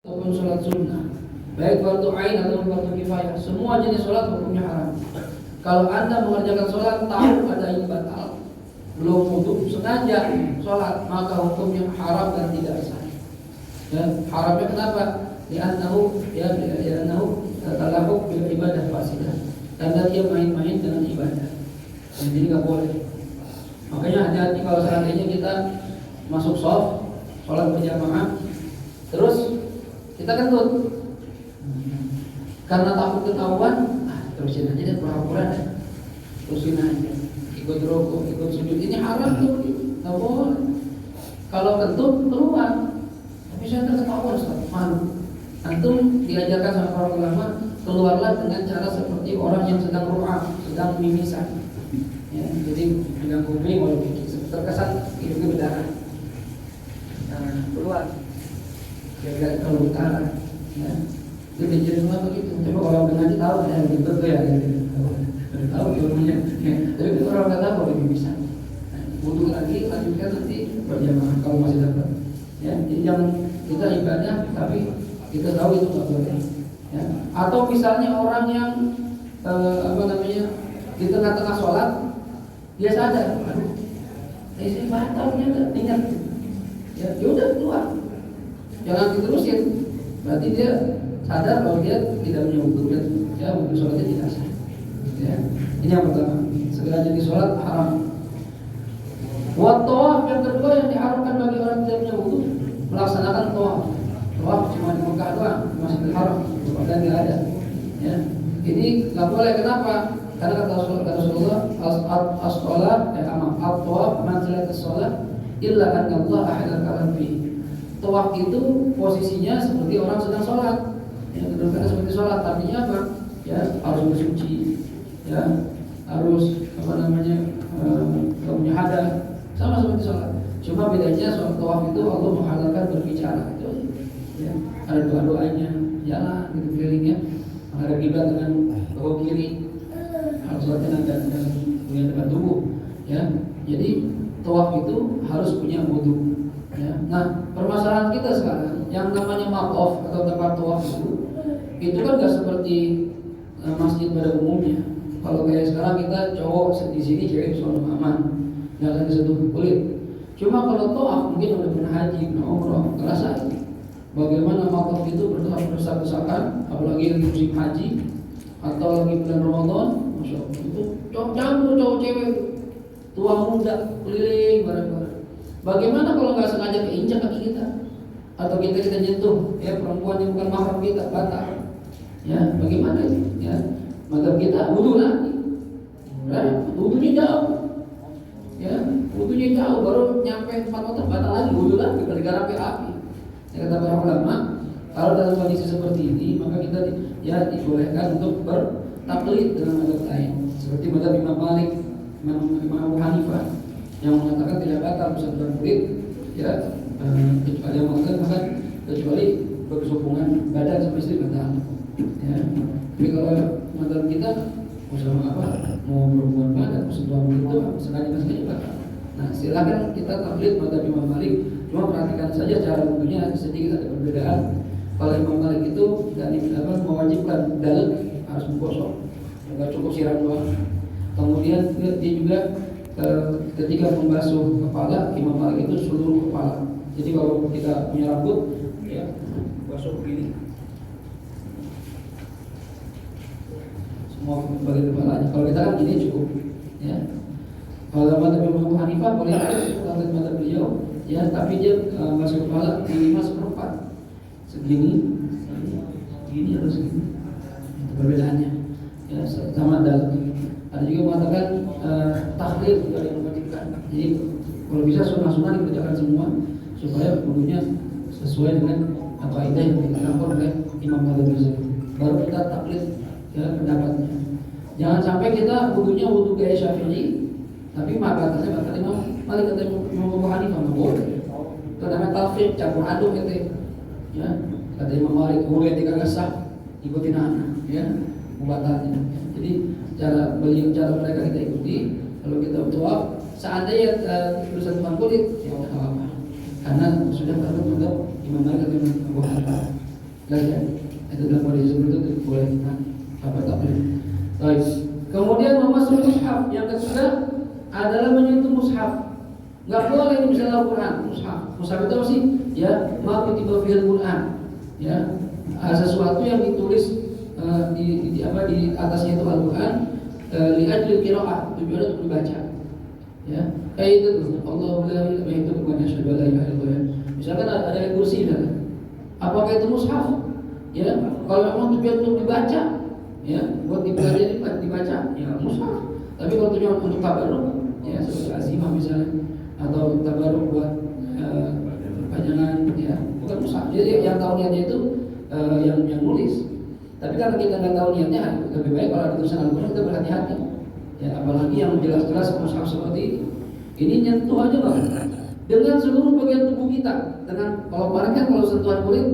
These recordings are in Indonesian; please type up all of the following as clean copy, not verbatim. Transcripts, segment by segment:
ataupun sholat sunnah, baik fardu ain atau fardu kifayah, semua jenis sholat hukumnya haram. Kalau Anda mengerjakan sholat tahu ada yang batal, belum wudu, sengaja sholat, maka hukumnya haram dan tidak sah. Ya, haramnya kenapa? Li'annahu talahuk bil ibadah fasidah, karena dia main-main dengan ibadah. Jadi nggak boleh. Makanya hati-hati kalau seandainya kita masuk shaf, sholat berjamaah, terus kita kentut karena takut ketahuan, terusin aja deh, pura-pura deh, terusin aja, ikut rukuk, ikut sujud. Ini haram tuh, nggak boleh. Kalau kentut keluar, tapi saya terketahuan, Ustaz, malu. Antum diajarkan sama para ulama, keluarlah dengan cara seperti orang yang sedang ru'ah, sedang mimisan. Ya, jadi dengan kuping walau terkesan hidungnya berdarah. Nah, keluar. Kira-kira kalau utara, ya. Itu diajarin ulama begitu. Coba kalau mengaji tahu ya gitu tuh ya. Tahu ilmunya. Ya, tapi itu orang nggak tahu kalau mimisan. Nah, butuh lagi lanjutkan nanti berjamaah kalau masih dapat. Ya, jadi jangan kita ibadah tapi kita tahu itu nggak boleh. Ya. Atau misalnya orang yang di tengah-tengah sholat dia sadar, aduh, saya batalnya nggak ingat. Ya, udah keluar. Jangan diterusin. Berarti dia sadar kalau dia tidak punya wudu dan ya wudu sholatnya tidak sah. Ya. Ini yang pertama. Segera jadi sholat haram. Wa tawaf yang kedua yang diharamkan bagi orang tidak punya wudu, melaksanakan tawaf. Tawaf cuma di Mekah doang, di Masjidil Haram, dan tidak ada. Ya. Ini nggak boleh. Kenapa? Karena kata Rasulullah, as-sholat at-tawaf manzilat as-sholat illa anna Allah ahadal kalam fi. Tawaf itu posisinya seperti orang sedang sholat. Ya, kedudukannya seperti sholat, artinya apa? Ya, harus bersuci. Ya, harus punya hadas, sama seperti sholat. Cuma bedanya sholat tawaf itu Allah menghalalkan berbicara. Itu, ya, ada doa-doanya, jalan gitu kelilingnya, ada kiblat dengan bahu kiri, harus sholatnya dan punya tempat tubuh. Ya, jadi tawaf itu harus punya wudu. Ya. Nah, permasalahan kita sekarang yang namanya maqaf atau tempat tawaf itu kan nggak seperti masjid pada umumnya. Kalau kayak sekarang kita cowok di sini, cewek selalu aman, nggak akan disentuh kulit. Cuma kalau tawaf mungkin udah pernah haji, pernah umroh, ngerasain bagaimana maqaf itu berdesak-desakan, apalagi lagi musim haji atau lagi bulan Ramadan, masya Allah itu campur cowok cewek, tua muda keliling bareng-bareng. Bagaimana kalau nggak sengaja keinjak kaki kita atau kita nyentuh ya perempuan yang bukan mahram kita, batal. Ya, bagaimana itu? Ya, maka kita wudu lagi. Nah, wudunya jauh. Ya, wudunya jauh baru nyampe tempat otak, batal lagi, wudu lagi gara-gara api. Ya, kata para ulama, kalau dalam kondisi seperti ini maka kita ya dibolehkan untuk bertaklid dengan mazhab lain. Seperti mazhab Imam Malik, Imam Abu Hanifah yang mengatakan tidak batal persatuan kulit, ya, kecuali yang mengatakan kecuali berhubungan badan sama istri batal. Ya, tapi kalau mazhab kita sama apa mau berhubungan badan persatuan kulit itu sengaja batal. Nah, silakan kita taklid mazhab Imam Malik, cuma perhatikan saja cara wudunya sedikit ada perbedaan. Kalau Imam Malik itu mewajibkan dalek harus menggosok, nggak cukup siram doang. Kemudian dia juga ketika membasuh kepala, Imam Malik itu seluruh kepala. Jadi kalau kita punya rambut, ya basuh begini, semua bagian kepalanya. Kalau kita kan gini cukup. Ya. Kalau mazhab Imam Abu Hanifah boleh kalau mazhab beliau, ya, tapi dia basuh kepala minimal seperempat, segini atau segini. Itu perbedaannya. Ya, sama dalam. Ada juga mengatakan takdir juga yang diwajibkan. Jadi kalau bisa sunnah-sunnah dikerjakan semua supaya wudunya sesuai dengan kaidah yang dilakukan oleh Imam Malik. Baru kita taklid ya pendapatnya. Jangan sampai kita wudunya wudu gaya Syafi'i, tapi batasnya batas Imam Malik kata Imam Abu Hanifah nggak boleh. Itu namanya talfiq, campur aduk gitu. Ya, kata Imam Malik wudu yang tidak sah ikutin anak, ya, membatalnya. Jadi cara mereka kita ikuti. Kalau kita tawaf, seandainya urusan tuan kulit, ya udah apa, karena sudah terbentuk Imam Malik atau Imam Abu Hanifah. Jelas ya? Itu dalam kondisi seperti itu boleh. Nah, apa tak boleh? Baik. Kemudian memasuk mushaf. Yang ketiga adalah menyentuh mushaf. Nggak boleh ini misalnya Al-Quran, mushaf. Mushaf itu apa sih? Ya, ma kutiba fil Quran. Ya, sesuatu yang ditulis di atasnya itu Al-Quran li'ajlil qiraah, tujuannya untuk dibaca. Ya, kayak itu tuh. Allahu la ilaha illa itu bukan asyhadu la ilaha illallah. Misalkan ada ayat kursi misalkan. Apakah itu mushaf? Ya, kalau memang tujuan untuk dibaca, ya, buat dibaca, ya mushaf. Tapi kalau tujuan untuk tabarruk, ya seperti azimah misalnya, atau tabarruk buat pajangan, ya bukan mushaf. Jadi yang tahu niatnya itu yang nulis. Tapi kalau kita nggak tahu niatnya, lebih baik kalau ada tulisan Al-Quran kita berhati-hati. Ya, apalagi yang jelas-jelas mushaf seperti ini nyentuh aja bang, dengan seluruh bagian tubuh kita. Dengan kalau kemarin kan kalau sentuhan kulit,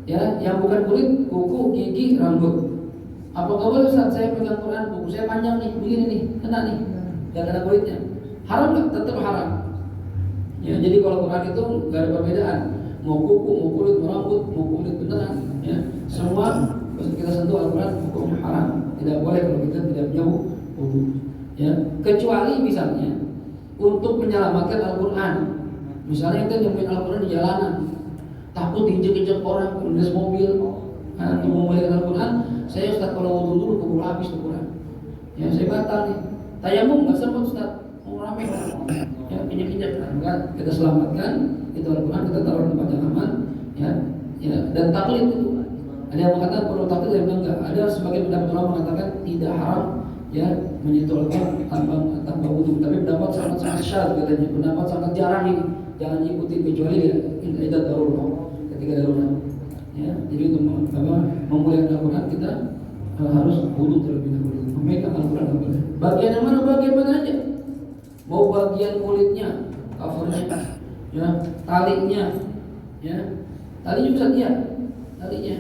ya yang bukan kulit, kuku, gigi, rambut. Apakah boleh saat saya pegang Quran, kuku saya panjang nih, begini nih, kena nih, gak kena kulitnya? Haram nggak? Tetap haram. Ya, jadi kalau Quran itu nggak ada perbedaan. Mau kuku, mau kulit, mau rambut, mau kulit beneran, ya semua kita sentuh Al-Quran hukumnya haram. Tidak boleh kalau kita tidak punya wudu. Ya, kecuali misalnya untuk menyelamatkan Al-Quran. Misalnya kita nyampein Al-Quran di jalanan, takut diinjek-injek orang, penulis mobil, untuk memulihkan Al-Quran. Saya Ustaz kalau wudu dulu keburu habis Al-Quran. Ya, saya batal nih. Tayamum nggak sempat Ustaz, mau rame. Ya, injek-injek. Nah, kita selamatkan itu Al-Quran, kita taruh di tempat yang aman. Ya, dan taklid itu. Ada yang mengatakan perlu taklid, ada yang bilang enggak. Ada sebagian pendapat ulama mengatakan tidak haram ya menyentuh Al-Quran tanpa wudu. Tapi pendapat sangat syadz katanya, pendapat sangat jarang ini. Jangan diikuti kecuali ya tidak darurat, ketika darurat. Ya, jadi untuk memulihkan Al-Quran kita harus wudu terlebih dahulu. Memegang Al-Quran. Bagian yang mana? Bagian mana aja. Mau bagian kulitnya, covernya, ya, talinya, ya, tali juga dia, talinya.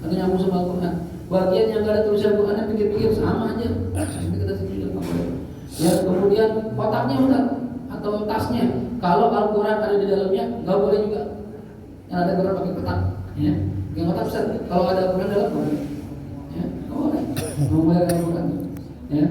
Karena nyambung sama Al-Quran. Bagian yang gak ada tulisan Al-Quran pikir-pikir sama aja. Kita setuju. Ya, kemudian kotaknya Ustaz atau tasnya. Kalau Al-Quran ada di dalamnya, nggak boleh juga. Yang ada Al-Quran pakai kotak. Ya, yang kotak Ustaz. Kalau ada Al-Quran dalam boleh. Ya, nggak boleh. Mau boleh Al-Quran. Ya,